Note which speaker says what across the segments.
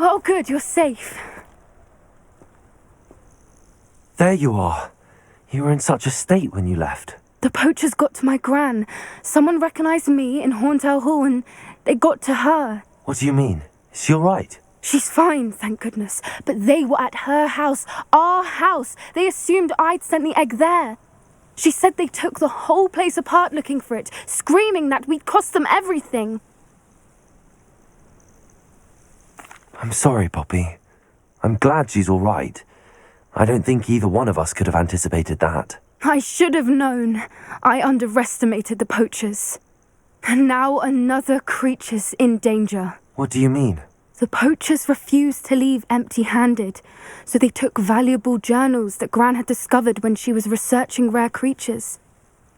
Speaker 1: Oh, good, you're safe.
Speaker 2: There you are. You were in such a state when you left.
Speaker 1: The poachers got to my gran. Someone recognised me in Horntail Hall and they got to her.
Speaker 2: What do you mean? Is she all right?
Speaker 1: She's fine, thank goodness. But they were at her house, our house. They assumed I'd sent the egg there. She said they took the whole place apart looking for it, screaming that we'd cost them everything.
Speaker 2: I'm sorry, Poppy. I'm glad she's all right. I don't think either one of us could have anticipated that.
Speaker 1: I should have known. I underestimated the poachers. And now another creature's in danger.
Speaker 2: What do you mean?
Speaker 1: The poachers refused to leave empty-handed, so they took valuable journals that Gran had discovered when she was researching rare creatures.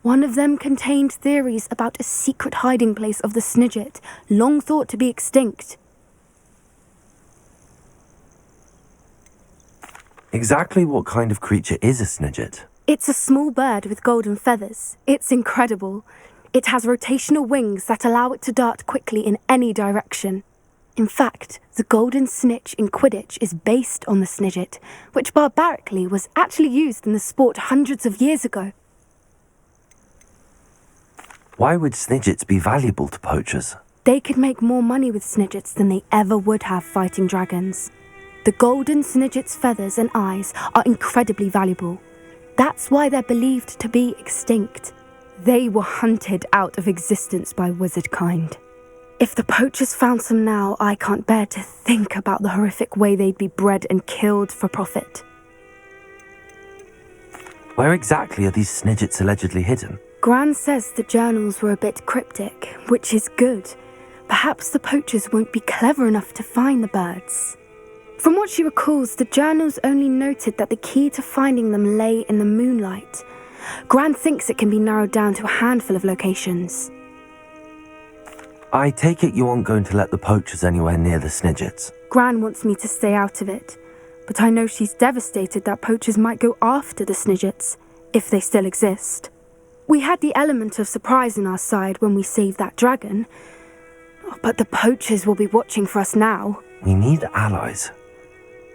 Speaker 1: One of them contained theories about a secret hiding place of the Snidget, long thought to be extinct.
Speaker 2: Exactly what kind of creature is a Snidget?
Speaker 1: It's a small bird with golden feathers. It's incredible. It has rotational wings that allow it to dart quickly in any direction. In fact, the golden snitch in Quidditch is based on the Snidget, which barbarically was actually used in the sport hundreds of years ago.
Speaker 2: Why would Snidgets be valuable to poachers?
Speaker 1: They could make more money with Snidgets than they ever would have fighting dragons. The golden Snidget's feathers and eyes are incredibly valuable. That's why they're believed to be extinct. They were hunted out of existence by wizard kind. If the poachers found some now, I can't bear to think about the horrific way they'd be bred and killed for profit.
Speaker 2: Where exactly are these Snidgets allegedly hidden?
Speaker 1: Gran says the journals were a bit cryptic, which is good. Perhaps the poachers won't be clever enough to find the birds. From what she recalls, the journals only noted that the key to finding them lay in the moonlight. Gran thinks it can be narrowed down to a handful of locations.
Speaker 2: I take it you aren't going to let the poachers anywhere near the Snidgets.
Speaker 1: Gran wants me to stay out of it, but I know she's devastated that poachers might go after the Snidgets, if they still exist. We had the element of surprise on our side when we saved that dragon, but the poachers will be watching for us now.
Speaker 2: We need allies.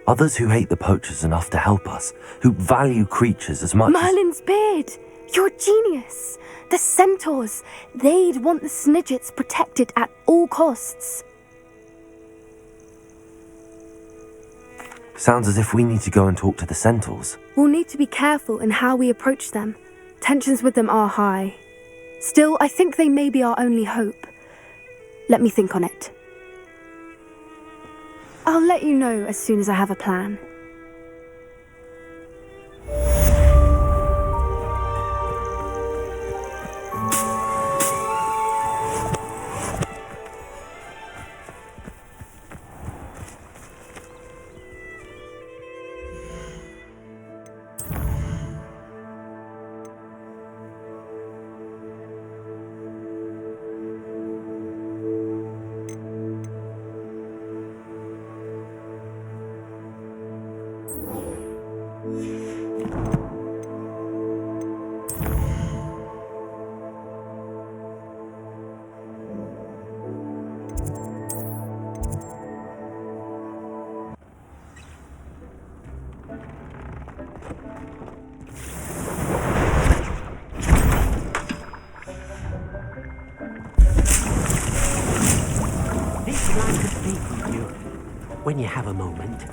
Speaker 2: Others who hate the poachers enough to help us, who value creatures as much
Speaker 1: Merlin's beard! You're a genius! The centaurs! They'd want the Snidgets protected at all costs.
Speaker 2: Sounds as if we need to go and talk to the centaurs.
Speaker 1: We'll need to be careful in how we approach them. Tensions with them are high. Still, I think they may be our only hope. Let me think on it. I'll let you know as soon as I have a plan.
Speaker 3: when you have a moment.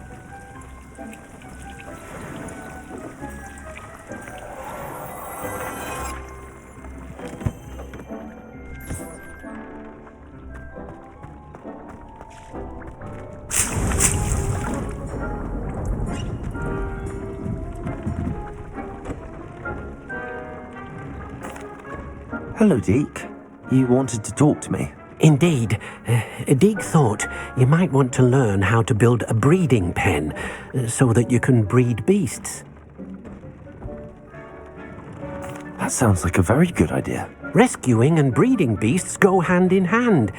Speaker 2: Hello, Deek. You wanted to talk to me?
Speaker 3: Indeed. Deek thought you might want to learn how to build a breeding pen so that you can breed beasts.
Speaker 2: That sounds like a very good idea.
Speaker 3: Rescuing and breeding beasts go hand in hand.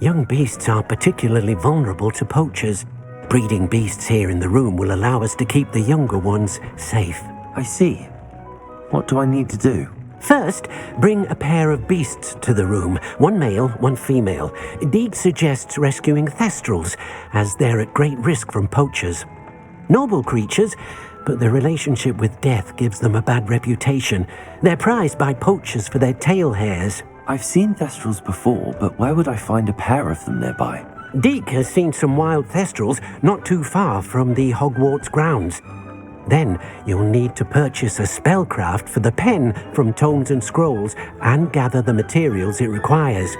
Speaker 3: Young beasts are particularly vulnerable to poachers. Breeding beasts here in the room will allow us to keep the younger ones safe.
Speaker 2: I see. What do I need to do?
Speaker 3: First, bring a pair of beasts to the room, one male, one female. Deek suggests rescuing Thestrals, as they're at great risk from poachers. Noble creatures, but their relationship with death gives them a bad reputation. They're prized by poachers for their tail hairs.
Speaker 2: I've seen Thestrals before, but where would I find a pair of them nearby?
Speaker 3: Deek has seen some wild Thestrals not too far from the Hogwarts grounds. Then you'll need to purchase a spellcraft for the pen from Tomes and Scrolls and gather the materials it requires.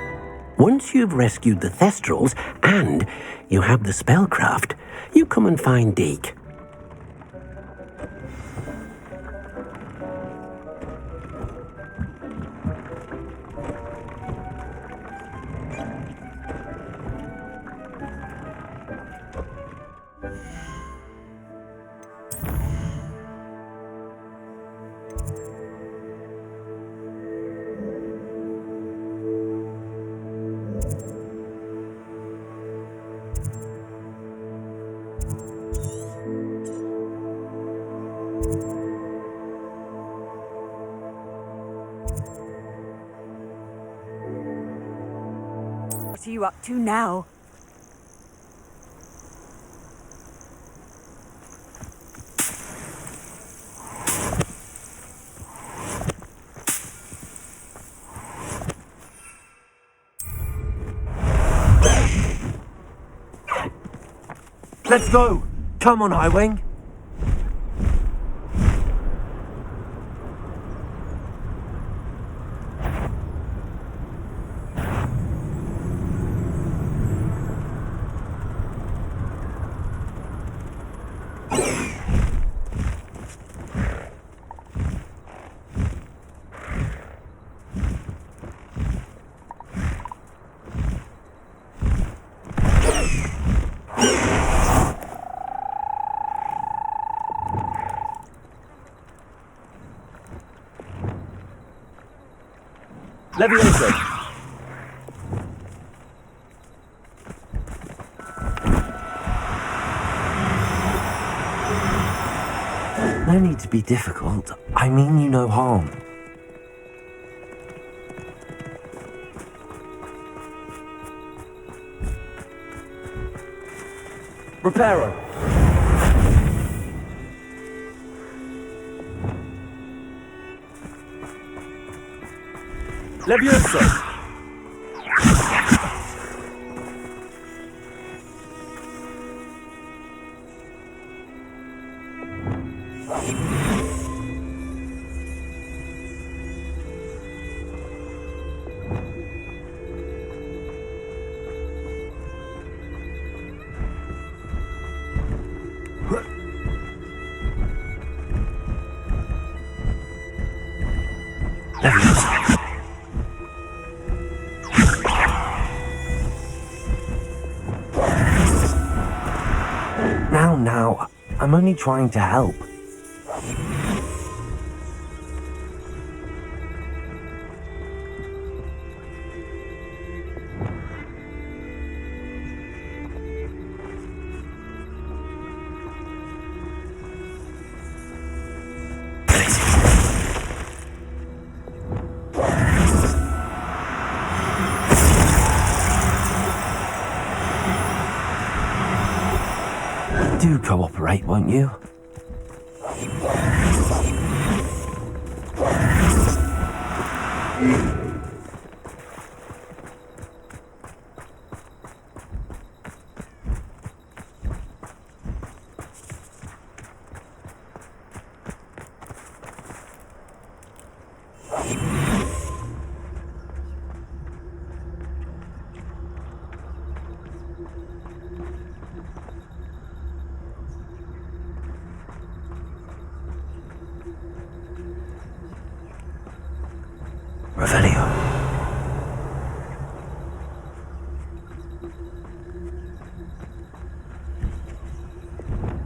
Speaker 3: Once you've rescued the Thestrals and you have the spellcraft, you come and find Deek.
Speaker 4: What are you up to now?
Speaker 2: Let's go! Come on, Highwing!
Speaker 5: Revelio.
Speaker 2: No need to be difficult. I mean you no harm.
Speaker 5: Reparo. Levioso.
Speaker 2: Now, I'm only trying to help. Do cooperate, won't you? Revelio.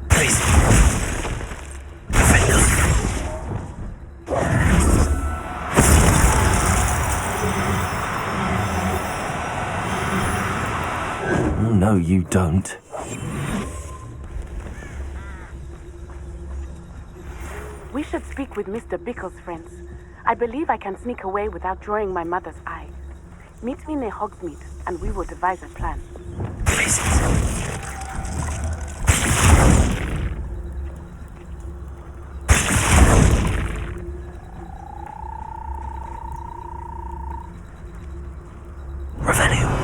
Speaker 2: Daisy. Revelio. Oh, no, you don't.
Speaker 6: We should speak with Mr. Bickle's friends. I believe I can sneak away without drawing my mother's eye. Meet me near Hogsmeade, and we will devise a plan.
Speaker 2: Revelio.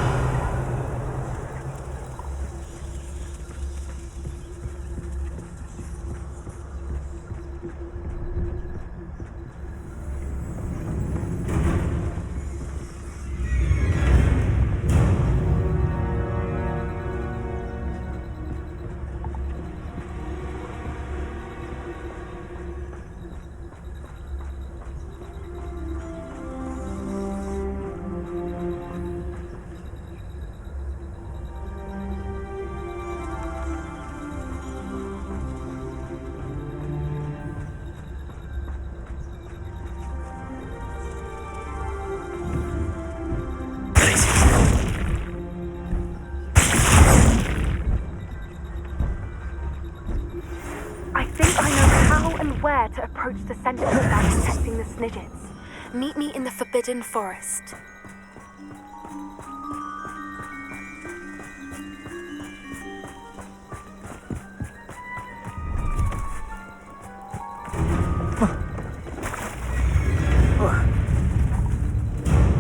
Speaker 1: Where to approach the center without detecting the Snidgets. Meet me in the Forbidden Forest.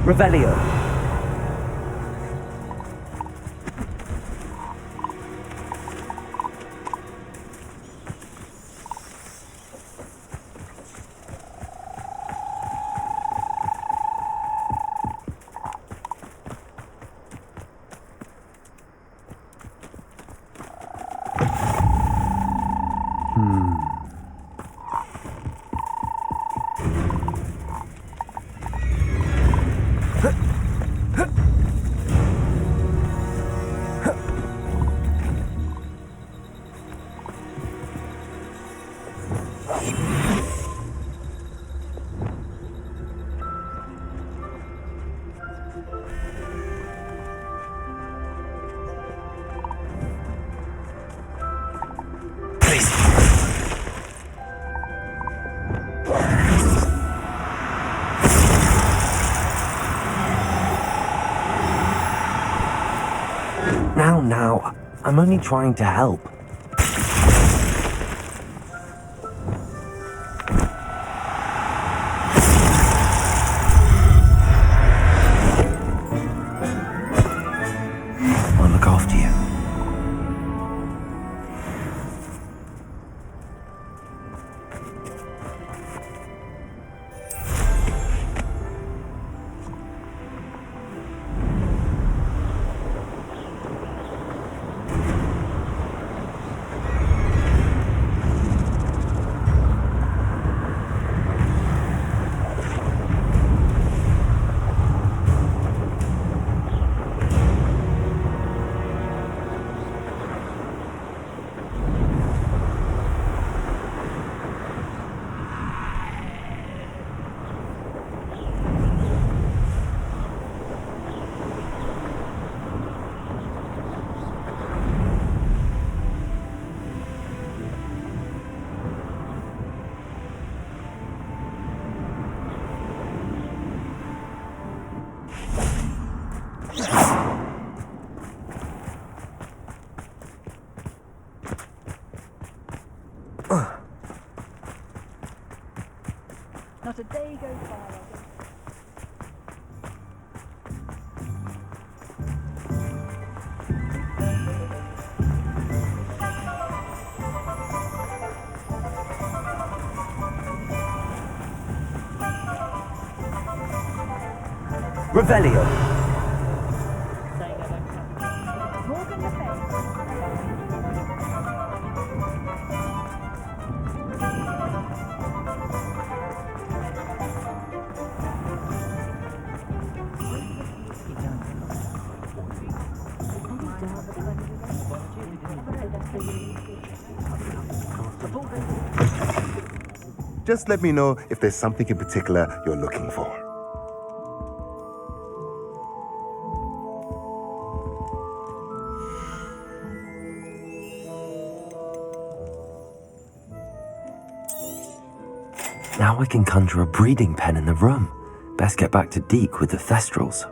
Speaker 5: Revelio.
Speaker 2: Now, I'm only trying to help. I'll look after you.
Speaker 4: Not a day goes by.
Speaker 5: Revelio.
Speaker 4: Morgan Le Fay.
Speaker 7: Just let me know if there's something in particular you're looking for.
Speaker 2: Now I can conjure a breeding pen in the room. Best get back to Deek with the Thestrals.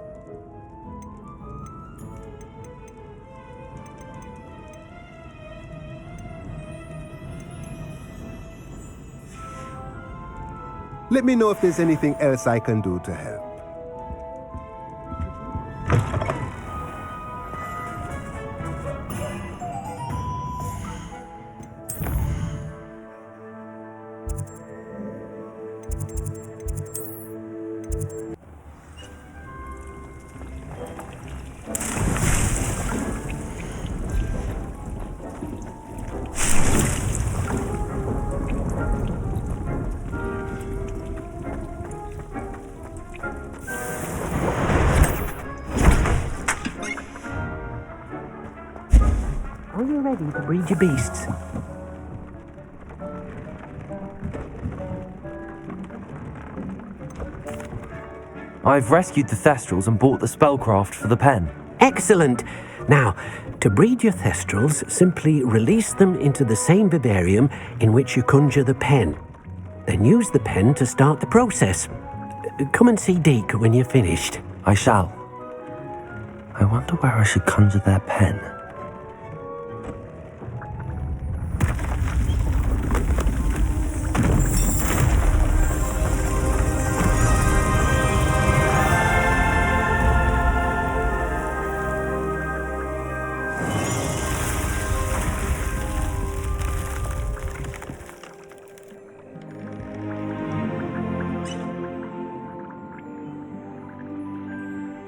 Speaker 7: Let me know if there's anything else I can do to help.
Speaker 3: Are you ready to breed your beasts?
Speaker 2: I've rescued the Thestrals and bought the spellcraft for the pen.
Speaker 3: Excellent! Now, to breed your Thestrals, simply release them into the same vivarium in which you conjure the pen. Then use the pen to start the process. Come and see Deek when you're finished.
Speaker 2: I shall. I wonder where I should conjure their pen.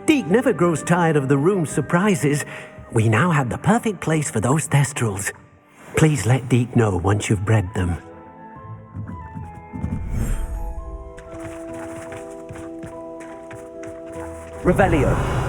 Speaker 3: Deek never grows tired of the room's surprises. We now have the perfect place for those Thestrals. Please let Deek know once you've bred them.
Speaker 5: Revelio.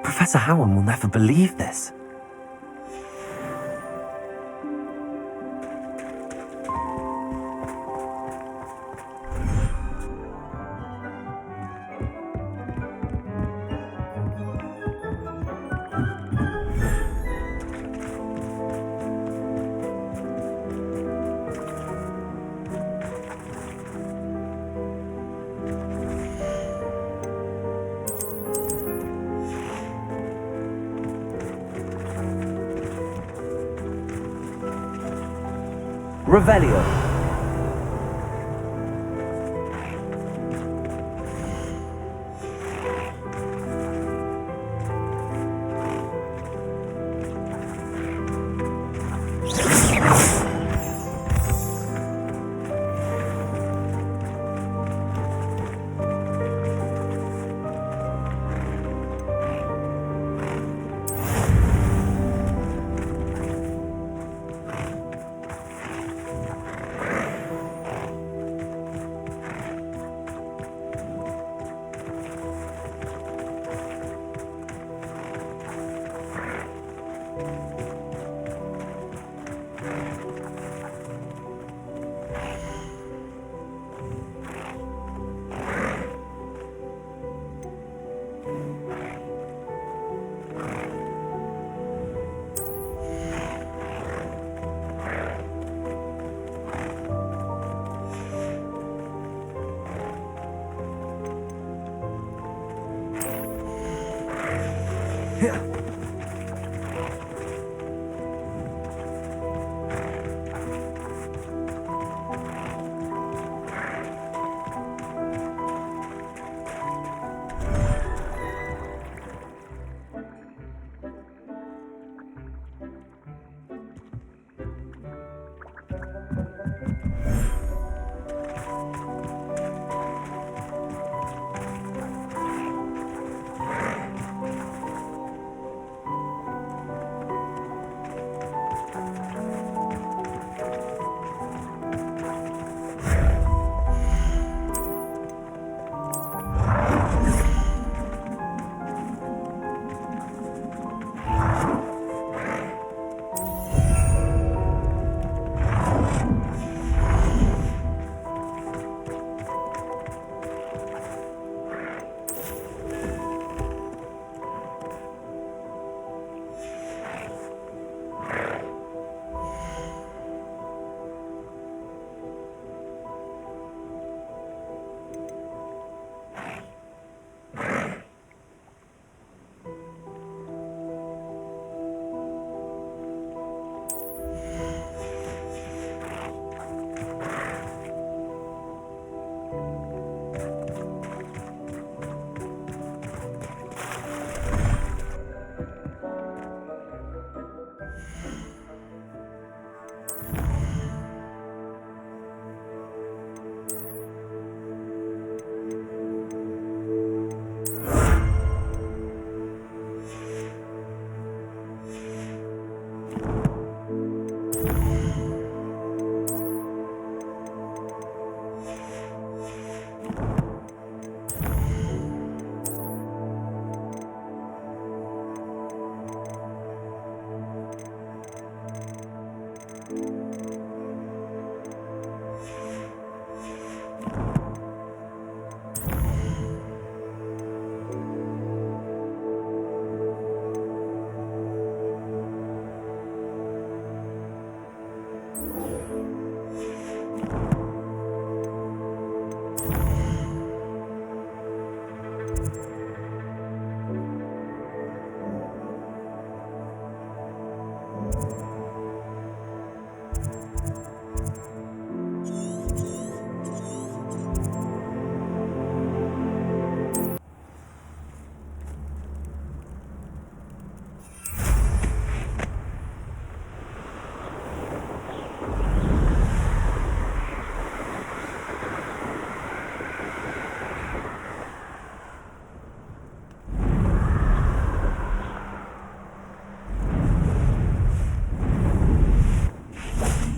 Speaker 2: Professor Howard will never believe this.
Speaker 5: Revelio.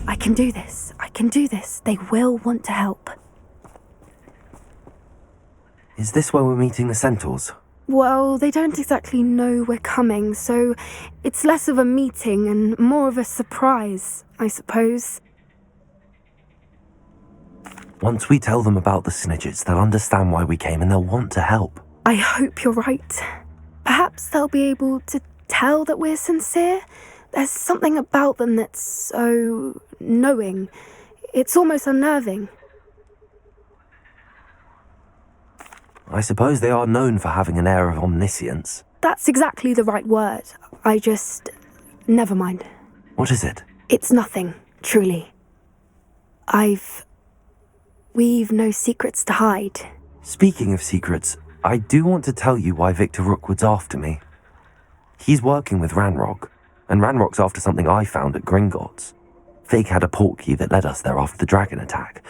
Speaker 1: I can do this. I can do this. They will want to help.
Speaker 2: Is this where we're meeting the centaurs?
Speaker 1: Well, they don't exactly know we're coming, so it's less of a meeting and more of a surprise, I suppose.
Speaker 2: Once we tell them about the Snidgets, they'll understand why we came and they'll want to help.
Speaker 1: I hope you're right. Perhaps they'll be able to tell that we're sincere. There's something about them that's so knowing. It's almost unnerving.
Speaker 2: I suppose they are known for having an air of omniscience.
Speaker 1: That's exactly the right word. Never mind.
Speaker 2: What is it?
Speaker 1: It's nothing, truly. We've no secrets to hide.
Speaker 2: Speaking of secrets, I do want to tell you why Victor Rookwood's after me. He's working with Ranrock, and Ranrock's after something I found at Gringotts. Fig had a portkey that led us there after the dragon attack.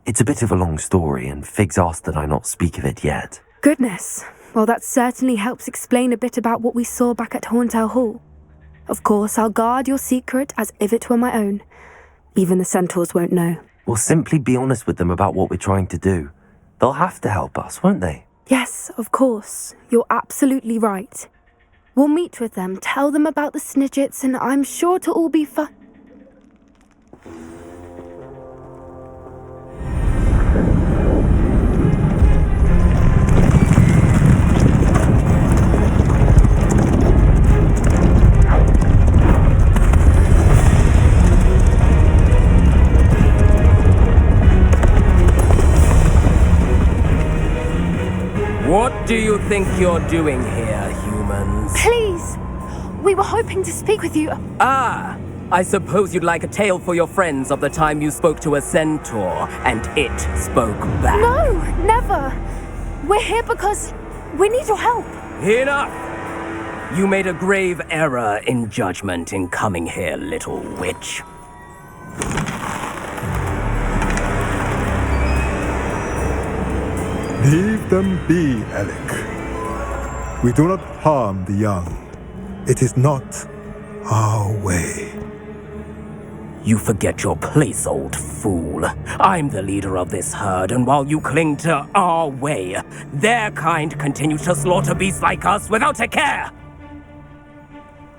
Speaker 2: It's a bit of a long story, and Fig's asked that I not speak of it yet.
Speaker 1: Goodness. Well, that certainly helps explain a bit about what we saw back at Horntail Hall. Of course, I'll guard your secret as if it were my own. Even the centaurs won't know.
Speaker 2: We'll simply be honest with them about what we're trying to do. They'll have to help us, won't they?
Speaker 1: Yes, of course. You're absolutely right. We'll meet with them, tell them about the Snidgets, and I'm sure to all be fun.
Speaker 8: What do you think you're doing here, humans?
Speaker 1: Please! We were hoping to speak with you.
Speaker 8: Ah! I suppose you'd like a tale for your friends of the time you spoke to a centaur, and it spoke back.
Speaker 1: No, never. We're here because we need your help.
Speaker 8: Enough! You made a grave error in judgment in coming here, little witch.
Speaker 9: Leave them be, Alec. We do not harm the young. It is not our way.
Speaker 8: You forget your place, old fool. I'm the leader of this herd, and while you cling to our way, their kind continues to slaughter beasts like us without a care.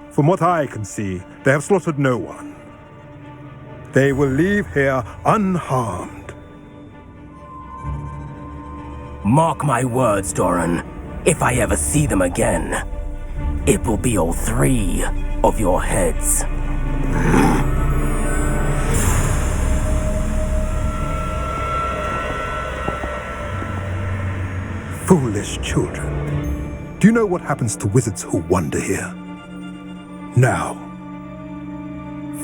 Speaker 9: From what I can see, they have slaughtered no one. They will leave here unharmed.
Speaker 8: Mark my words, Doran. If I ever see them again, it will be all 3 of your heads.
Speaker 9: Foolish children. Do you know what happens to wizards who wander here? Now,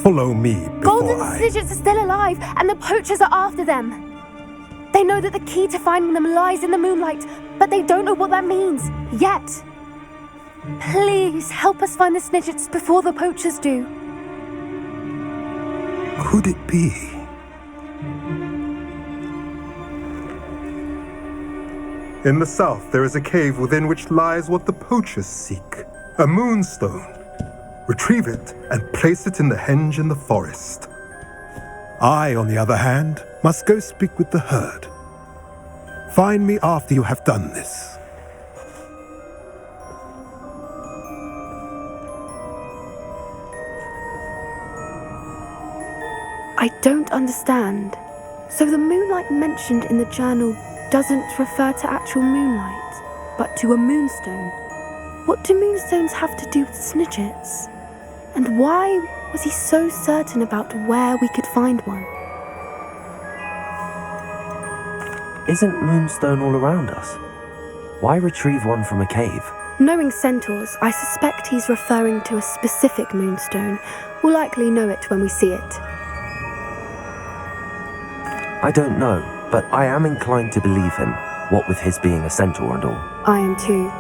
Speaker 9: follow me before
Speaker 1: Golden Snidgets are still alive, and the Poachers are after them. They know that the key to finding them lies in the moonlight, but they don't know what that means, yet. Please, help us find the Snidgets before the Poachers do.
Speaker 9: Could it be? In the south, there is a cave within which lies what the Poachers seek. A moonstone. Retrieve it and place it in the henge in the forest. I, on the other hand, must go speak with the herd. Find me after you have done this.
Speaker 1: I don't understand. So the moonlight mentioned in the journal doesn't refer to actual moonlight, but to a moonstone. What do moonstones have to do with Snidgets? And why was he so certain about where we could find one?
Speaker 2: Isn't Moonstone all around us? Why retrieve one from a cave?
Speaker 1: Knowing centaurs, I suspect he's referring to a specific moonstone. We'll likely know it when we see it.
Speaker 2: I don't know, but I am inclined to believe him, what with his being a centaur and all.
Speaker 1: I am too.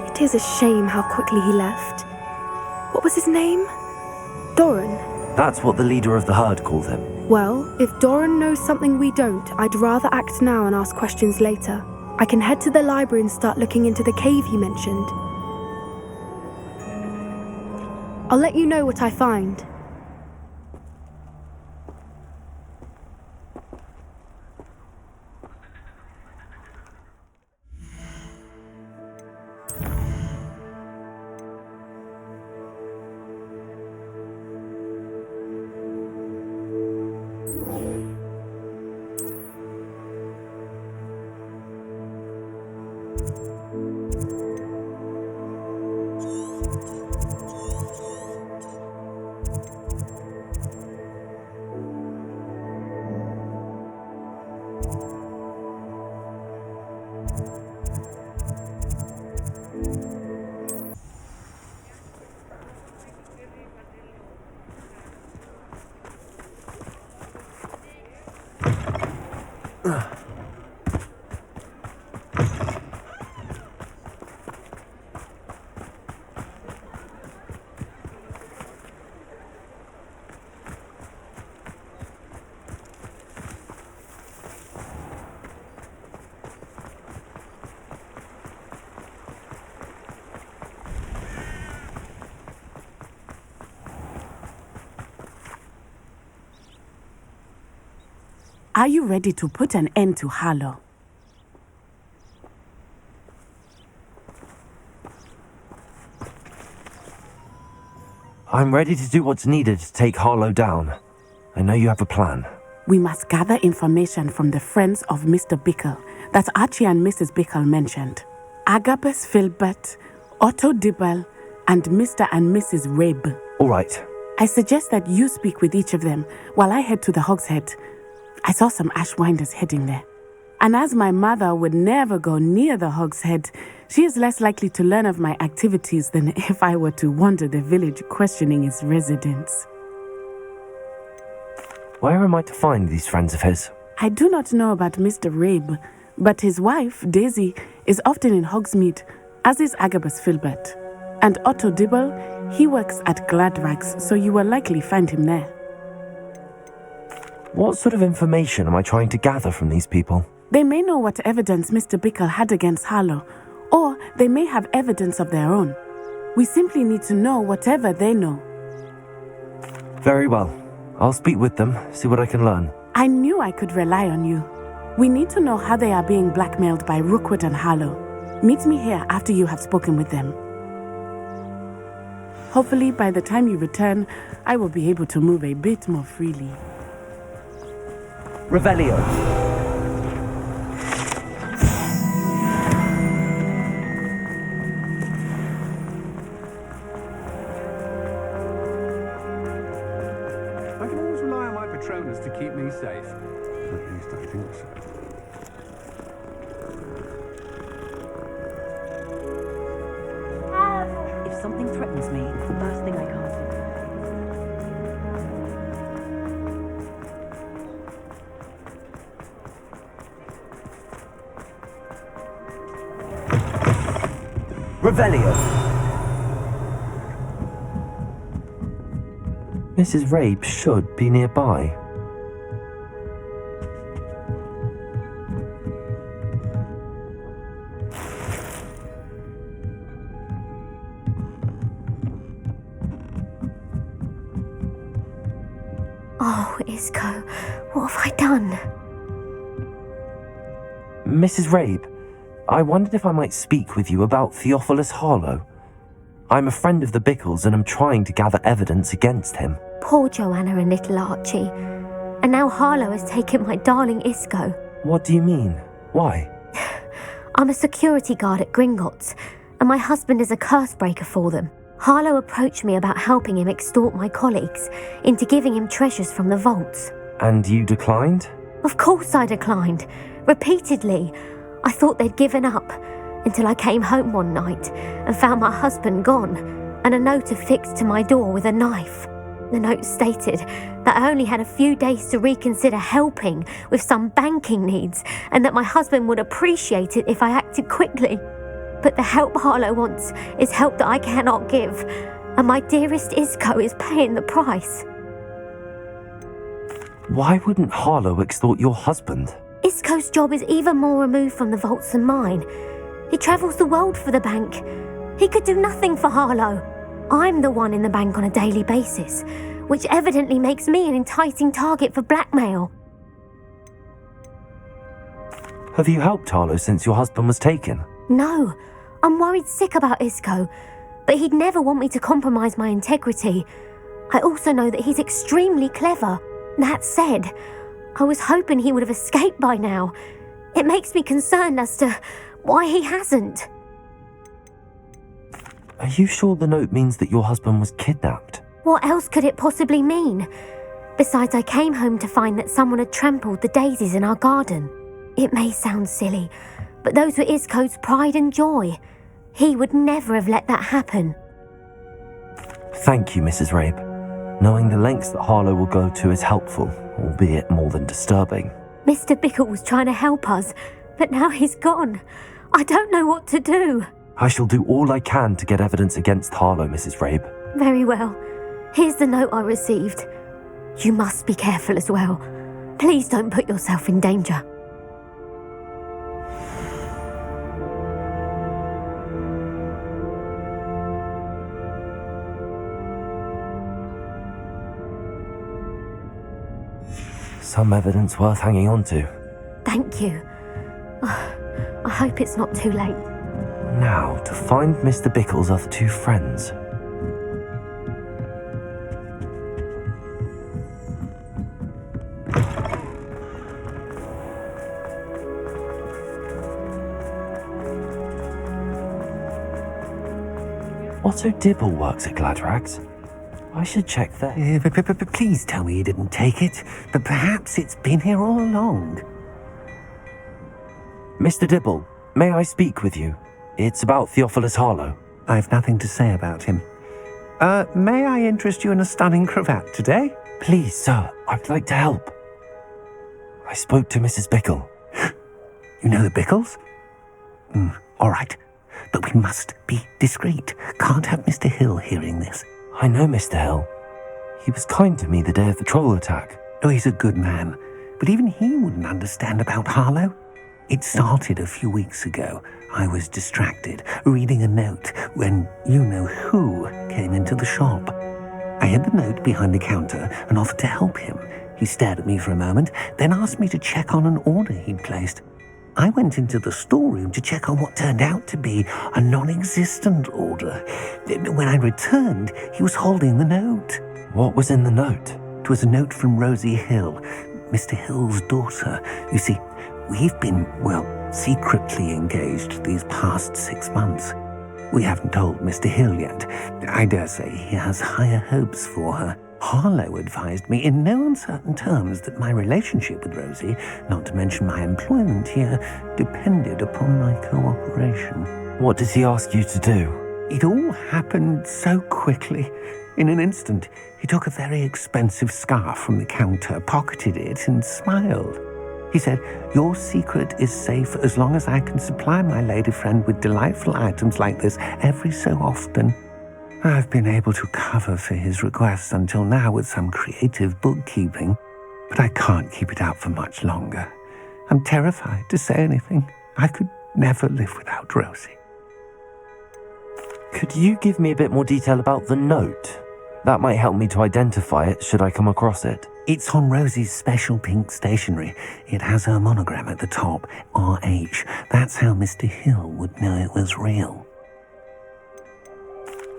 Speaker 1: It is a shame how quickly he left. What was his name? Doran.
Speaker 2: That's what the leader of the herd called him.
Speaker 1: Well, if Doran knows something we don't, I'd rather act now and ask questions later. I can head to the library and start looking into the cave you mentioned. I'll let you know what I find.
Speaker 6: Are you ready to put an end to Harlow?
Speaker 2: I'm ready to do what's needed to take Harlow down. I know you have a plan.
Speaker 6: We must gather information from the friends of Mr. Bickle that Archie and Mrs. Bickle mentioned. Agabus Philbert, Otto Dibble, and Mr. and Mrs. Rabe.
Speaker 2: All right.
Speaker 6: I suggest that you speak with each of them while I head to the Hogshead. I saw some Ashwinders heading there. And as my mother would never go near the Hog's Head, she is less likely to learn of my activities than if I were to wander the village questioning its residents.
Speaker 2: Where am I to find these friends of his?
Speaker 6: I do not know about Mr. Rabe, but his wife, Daisy, is often in Hogsmeade, as is Agabus Philbert. And Otto Dibble, he works at Gladrags, so you will likely find him there.
Speaker 2: What sort of information am I trying to gather from these people?
Speaker 6: They may know what evidence Mr. Bickle had against Harlow, or they may have evidence of their own. We simply need to know whatever they know.
Speaker 2: Very well. I'll speak with them, see what I can learn.
Speaker 6: I knew I could rely on you. We need to know how they are being blackmailed by Rookwood and Harlow. Meet me here after you have spoken with them. Hopefully, by the time you return, I will be able to move a bit more freely.
Speaker 5: Revelio.
Speaker 10: I can always rely on my Patronus to keep me safe. At least I think so.
Speaker 11: If something threatens me, it's the first thing I cast it.
Speaker 5: Revelio.
Speaker 2: Mrs. Rabe should be nearby.
Speaker 1: Oh, Isco, what have I done?
Speaker 2: Mrs. Rabe, I wondered if I might speak with you about Theophilus Harlow. I'm a friend of the Bickles and I'm trying to gather evidence against him.
Speaker 1: Poor Joanna and little Archie. And now Harlow has taken my darling Isco.
Speaker 2: What do you mean? Why?
Speaker 1: I'm a security guard at Gringotts, and my husband is a curse breaker for them. Harlow approached me about helping him extort my colleagues into giving him treasures from the vaults.
Speaker 2: And you declined?
Speaker 1: Of course I declined. Repeatedly. I thought they'd given up, until I came home one night and found my husband gone, and a note affixed to my door with a knife. The note stated that I only had a few days to reconsider helping with some banking needs, and that my husband would appreciate it if I acted quickly. But the help Harlow wants is help that I cannot give, and my dearest Isco is paying the price.
Speaker 2: Why wouldn't Harlow extort your husband?
Speaker 1: Isco's job is even more removed from the vaults than mine. He travels the world for the bank. He could do nothing for Harlow. I'm the one in the bank on a daily basis, which evidently makes me an enticing target for blackmail.
Speaker 2: Have you helped Harlow since your husband was taken?
Speaker 1: No, I'm worried sick about Isco, but he'd never want me to compromise my integrity. I also know that he's extremely clever. That said, I was hoping he would have escaped by now. It makes me concerned as to why he hasn't.
Speaker 2: Are you sure the note means that your husband was kidnapped?
Speaker 1: What else could it possibly mean? Besides, I came home to find that someone had trampled the daisies in our garden. It may sound silly, but those were Isco's pride and joy. He would never have let that happen.
Speaker 2: Thank you, Mrs. Rabe. Knowing the lengths that Harlow will go to is helpful, albeit more than disturbing.
Speaker 1: Mr. Bickle was trying to help us, but now he's gone. I don't know what to do.
Speaker 2: I shall do all I can to get evidence against Harlow, Mrs. Rabe.
Speaker 1: Very well. Here's the note I received. You must be careful as well. Please don't put yourself in danger.
Speaker 2: Some evidence worth hanging on to.
Speaker 1: Thank you. I hope it's not too late.
Speaker 2: Now, to find Mr. Bickle's other two friends. Otto Dibble works at Gladrags. I should check there.
Speaker 3: Please tell me you didn't take it. But perhaps it's been here all along.
Speaker 2: Mr. Dibble, may I speak with you? It's about Theophilus Harlow.
Speaker 3: I've nothing to say about him. May I interest you in a stunning cravat today?
Speaker 2: Please, sir, I'd like to help. I spoke to Mrs. Bickle.
Speaker 3: You know the Bickles? All right. But we must be discreet. Can't have Mr. Hill hearing this.
Speaker 2: I know Mr. Hill. He was kind to me the day of the troll attack.
Speaker 3: Oh, he's a good man. But even he wouldn't understand about Harlow. It started a few weeks ago. I was distracted, reading a note, when you-know-who came into the shop. I hid the note behind the counter and offered to help him. He stared at me for a moment, then asked me to check on an order he'd placed. I went into the storeroom to check on what turned out to be a non-existent order. When I returned, he was holding the note.
Speaker 2: What was in the note?
Speaker 3: It was a note from Rosie Hill, Mr. Hill's daughter. You see, we've been, secretly engaged these past 6 months. We haven't told Mr. Hill yet. I dare say he has higher hopes for her. Harlow advised me in no uncertain terms that my relationship with Rosie, not to mention my employment here, depended upon my cooperation.
Speaker 2: What did he ask you to do?
Speaker 3: It all happened so quickly. In an instant, he took a very expensive scarf from the counter, pocketed it, and smiled. He said, "Your secret is safe as long as I can supply my lady friend with delightful items like this every so often." I've been able to cover for his requests until now with some creative bookkeeping, but I can't keep it out for much longer. I'm terrified to say anything. I could never live without Rosie.
Speaker 2: Could you give me a bit more detail about the note? That might help me to identify it should I come across it.
Speaker 3: It's on Rosie's special pink stationery. It has her monogram at the top, RH. That's how Mr. Hill would know it was real.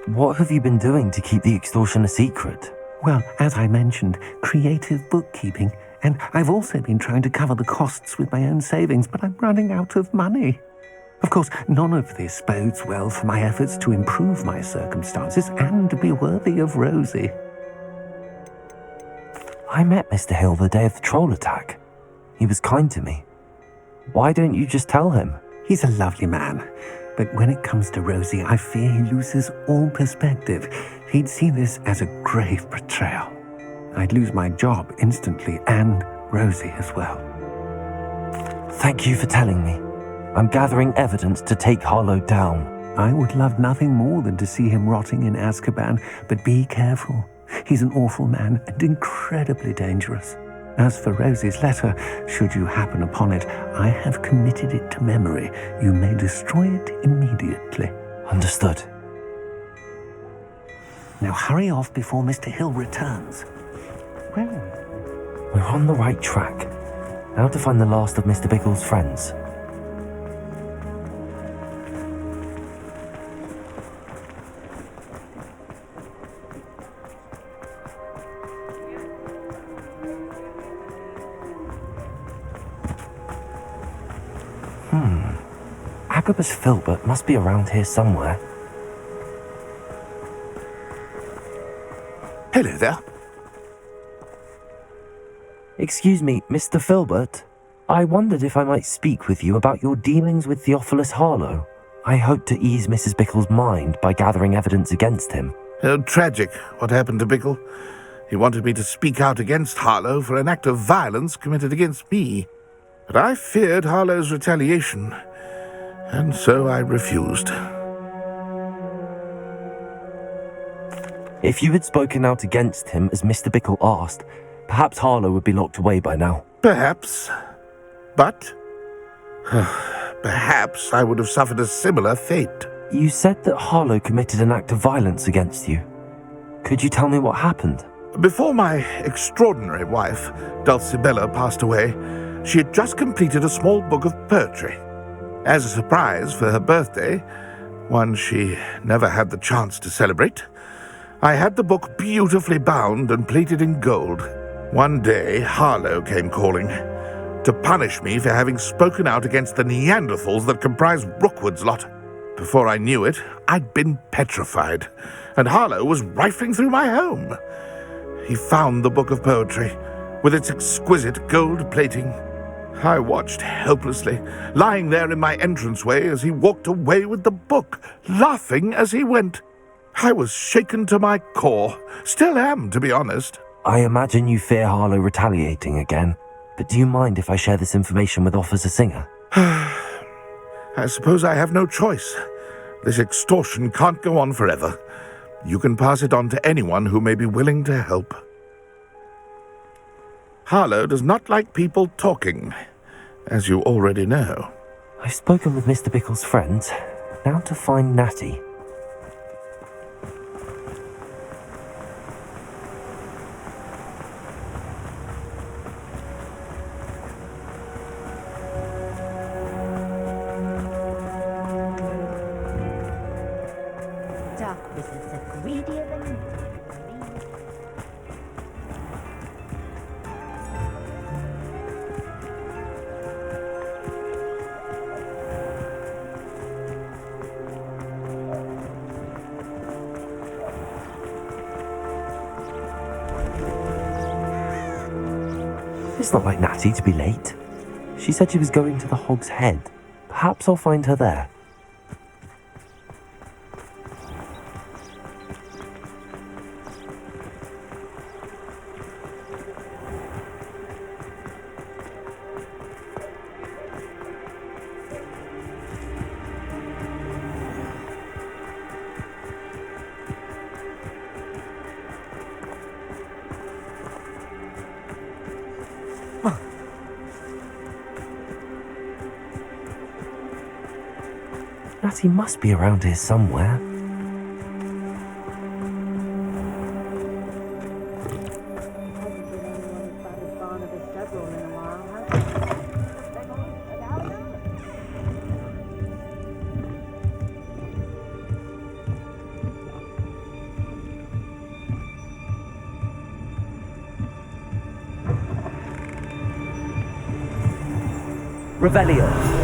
Speaker 2: What have you been doing to keep the extortion a secret?
Speaker 3: Well, as I mentioned, creative bookkeeping. And I've also been trying to cover the costs with my own savings, but I'm running out of money. Of course, none of this bodes well for my efforts to improve my circumstances and to be worthy of Rosie.
Speaker 2: I met Mr. Hill the day of the troll attack. He was kind to me. Why don't you just tell him?
Speaker 3: He's a lovely man. But when it comes to Rosie, I fear he loses all perspective. He'd see this as a grave betrayal. I'd lose my job instantly, and Rosie as well.
Speaker 2: Thank you for telling me. I'm gathering evidence to take Harlow down.
Speaker 3: I would love nothing more than to see him rotting in Azkaban, but be careful. He's an awful man and incredibly dangerous. As for Rosie's letter, should you happen upon it, I have committed it to memory. You may destroy it immediately.
Speaker 2: Understood.
Speaker 3: Now hurry off before Mr. Hill returns. Well,
Speaker 2: we're on the right track. Now to find the last of Mr. Bickle's friends. Agabus Philbert must be around here somewhere.
Speaker 12: Hello there.
Speaker 2: Excuse me, Mr. Philbert. I wondered if I might speak with you about your dealings with Theophilus Harlow. I hope to ease Mrs. Bickle's mind by gathering evidence against him.
Speaker 12: Oh, tragic what happened to Bickle. He wanted me to speak out against Harlow for an act of violence committed against me. But I feared Harlow's retaliation, and so I refused.
Speaker 2: If you had spoken out against him as Mr. Bickle asked, perhaps Harlow would be locked away by now.
Speaker 12: Perhaps. But perhaps I would have suffered a similar fate.
Speaker 2: You said that Harlow committed an act of violence against you. Could you tell me what happened?
Speaker 12: Before my extraordinary wife, Dulcibella, passed away, she had just completed a small book of poetry. As a surprise for her birthday, one she never had the chance to celebrate, I had the book beautifully bound and plated in gold. One day, Harlow came calling to punish me for having spoken out against the Neanderthals that comprised Rookwood's lot. Before I knew it, I'd been petrified, and Harlow was rifling through my home. He found the book of poetry, with its exquisite gold plating. I watched helplessly, lying there in my entranceway as he walked away with the book, laughing as he went. I was shaken to my core. Still am, to be honest.
Speaker 2: I imagine you fear Harlow retaliating again, but do you mind if I share this information with Officer Singer?
Speaker 12: I suppose I have no choice. This extortion can't go on forever. You can pass it on to anyone who may be willing to help. Harlow does not like people talking, as you already know.
Speaker 2: I've spoken with Mr. Bickle's friends. Now to find Natty.
Speaker 11: Dark wizards are greedier than
Speaker 2: It's not like Natty to be late. She said she was going to the Hog's Head. Perhaps I'll find her there. Natty must be around here somewhere.
Speaker 5: Revelio.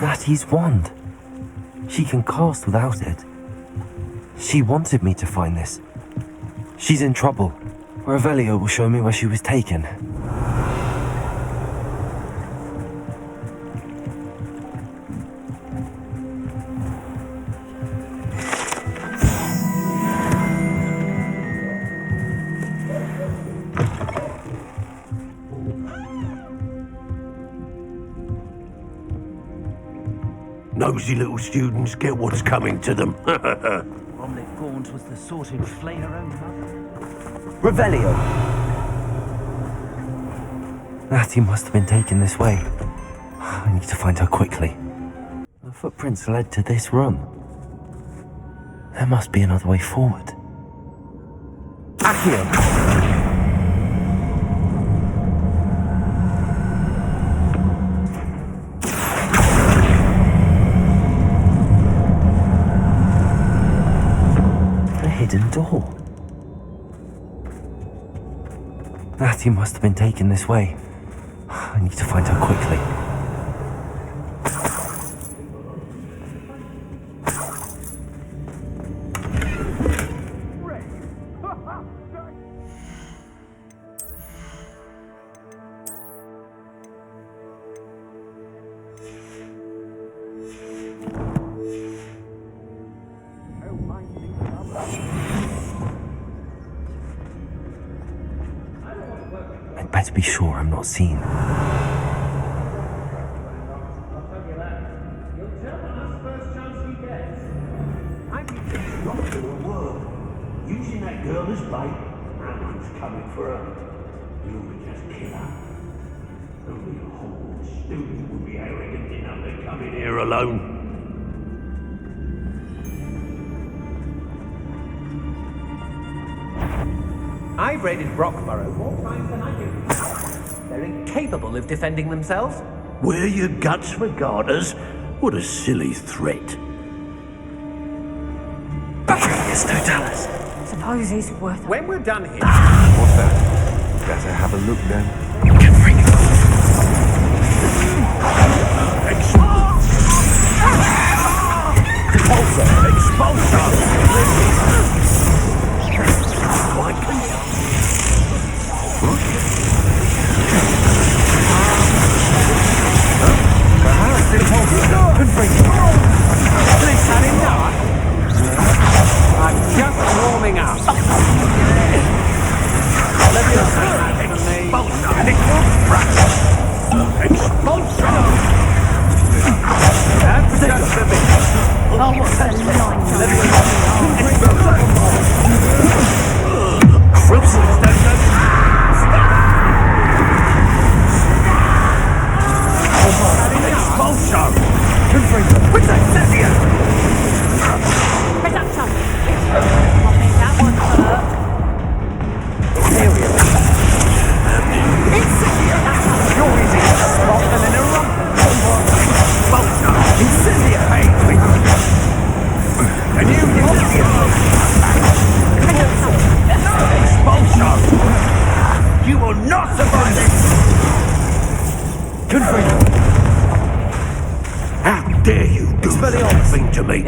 Speaker 2: Natty's wand. She can cast without it. She wanted me to find this. She's in trouble. Revelio will show me where she was taken.
Speaker 3: Nosy little students get what's coming to them.
Speaker 5: Bromley Gaunt was the sort who'd flay her own mother. Revelio.
Speaker 2: Natty must have been taken this way. I need to find her quickly. The footprints led to this room. There must be another way forward.
Speaker 5: Accio.
Speaker 2: Hidden door. Natty must have been taken this way. I need to find her quickly. I'd better be sure I'm not seen.
Speaker 3: Using that girl as bait, Random's coming for her. You'll just kill her. Only a Hogwarts student would be arrogant enough to come in here alone.
Speaker 13: I've raided Brockborough more times than I do. They're incapable of defending themselves.
Speaker 3: Wear your guts for garters? What a silly threat.
Speaker 11: Suppose he's worth it.
Speaker 13: When we're done here...
Speaker 9: What's that? Better have a look then.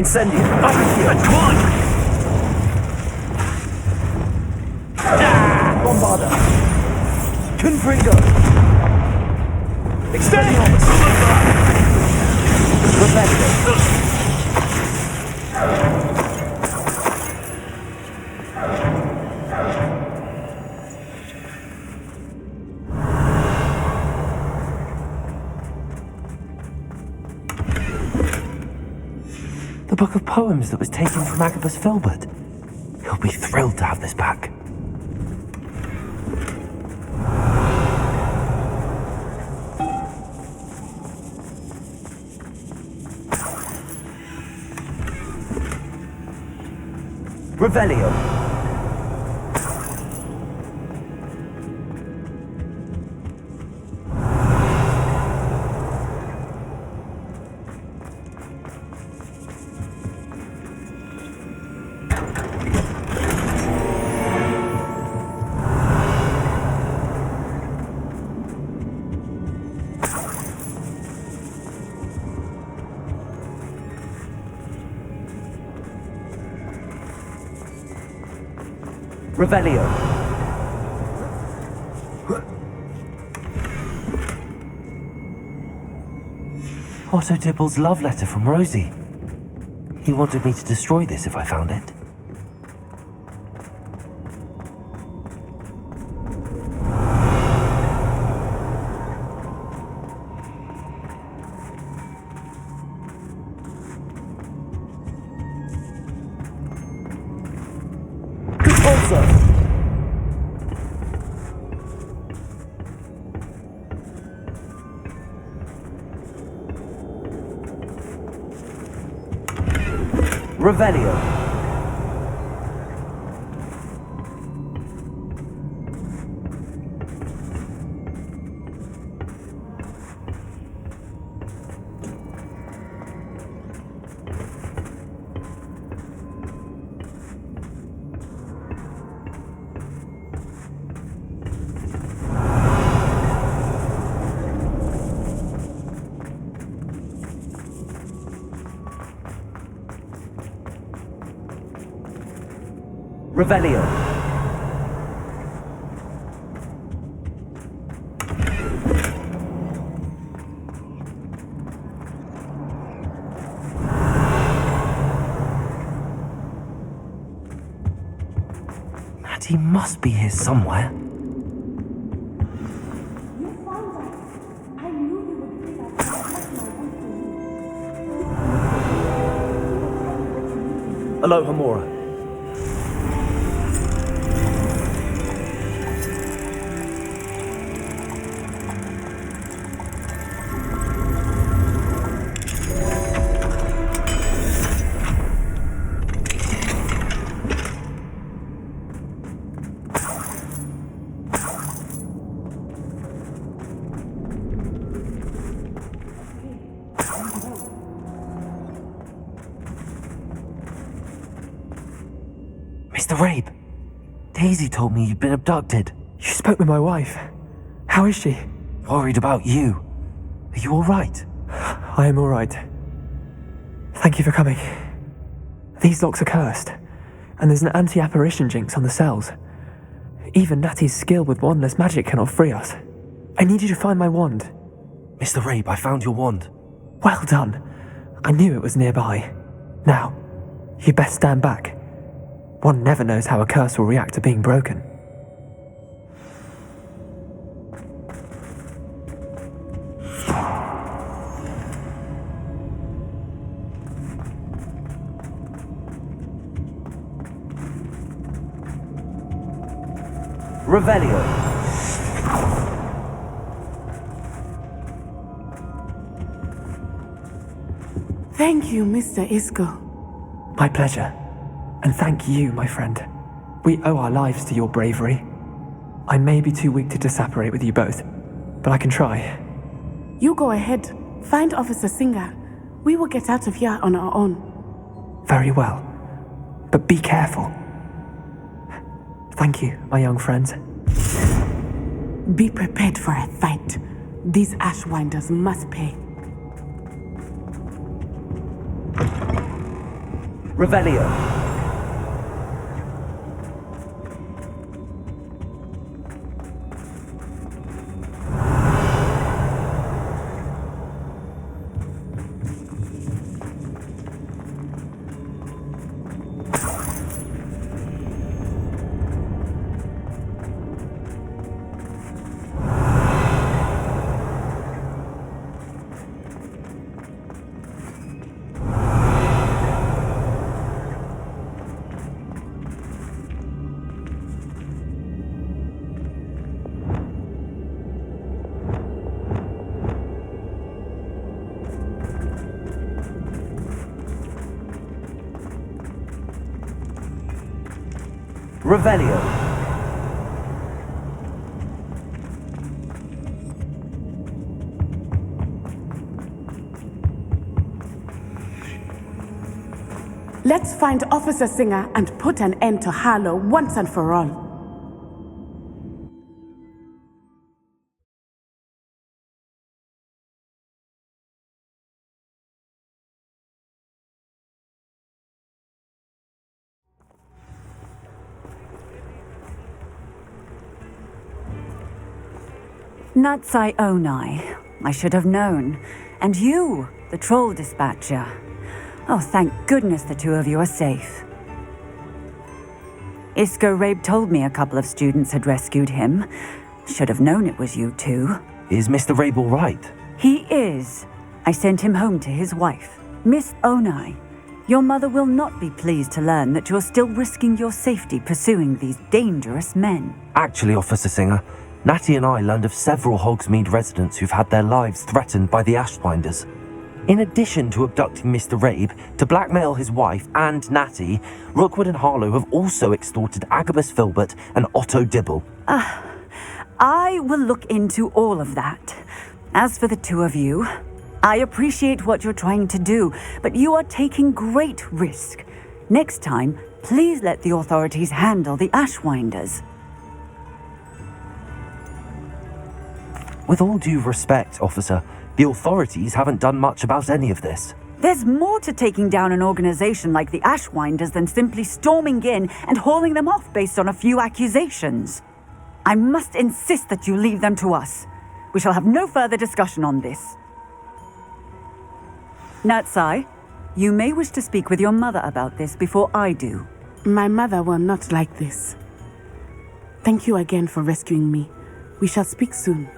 Speaker 8: Incendio! Bombarda! Confringo! Extend! Revelio!
Speaker 2: The book of poems that was taken from Agabus Philbert. He'll be thrilled to have this back.
Speaker 8: Revelio! Revelio.
Speaker 2: Otto Dibble's love letter from Rosie. He wanted me to destroy this if I found it.
Speaker 8: Revelio. Revelio.
Speaker 2: Natty must be here somewhere.
Speaker 8: Aloha Mora.
Speaker 2: Mr. Rabe, Daisy told me you'd been abducted.
Speaker 14: You spoke with my wife. How is she?
Speaker 2: Worried about you. Are you all right?
Speaker 14: I am all right. Thank you for coming. These locks are cursed, and there's an anti-apparition jinx on the cells. Even Natty's skill with wandless magic cannot free us. I need you to find my wand.
Speaker 2: Mr. Rabe, I found your wand.
Speaker 14: Well done. I knew it was nearby. Now, you best stand back. One never knows how a curse will react to being broken.
Speaker 2: Revelio.
Speaker 6: Thank you, Mr. Isco.
Speaker 14: My pleasure. And thank you, my friend. We owe our lives to your bravery. I may be too weak to disapparate with you both, but I can try.
Speaker 6: You go ahead. Find Officer Singer. We will get out of here on our own.
Speaker 14: Very well. But be careful. Thank you, my young friends.
Speaker 6: Be prepared for a fight. These Ashwinders must pay.
Speaker 2: Revelio. Revelio.
Speaker 6: Let's find Officer Singer and put an end to Harlow once and for all.
Speaker 11: Natsai Onai. I should have known. And you, the troll dispatcher. Oh, thank goodness the two of you are safe. Isco Rabe told me a couple of students had rescued him. Should have known it was you two.
Speaker 2: Is Mr. Rabe all right?
Speaker 11: He is. I sent him home to his wife. Miss Onai, your mother will not be pleased to learn that you're still risking your safety pursuing these dangerous men.
Speaker 2: Actually, Officer Singer, Natty and I learned of several Hogsmeade residents who've had their lives threatened by the Ashwinders. In addition to abducting Mr. Rabe, to blackmail his wife and Natty, Rookwood and Harlow have also extorted Agabus Philbert and Otto Dibble.
Speaker 11: I will look into all of that. As for the two of you, I appreciate what you're trying to do, but you are taking great risk. Next time, please let the authorities handle the Ashwinders.
Speaker 2: With all due respect, officer, the authorities haven't done much about any of this.
Speaker 11: There's more to taking down an organization like the Ashwinders than simply storming in and hauling them off based on a few accusations. I must insist that you leave them to us. We shall have no further discussion on this. Natsai, you may wish to speak with your mother about this before I do.
Speaker 6: My mother will not like this. Thank you again for rescuing me. We shall speak soon.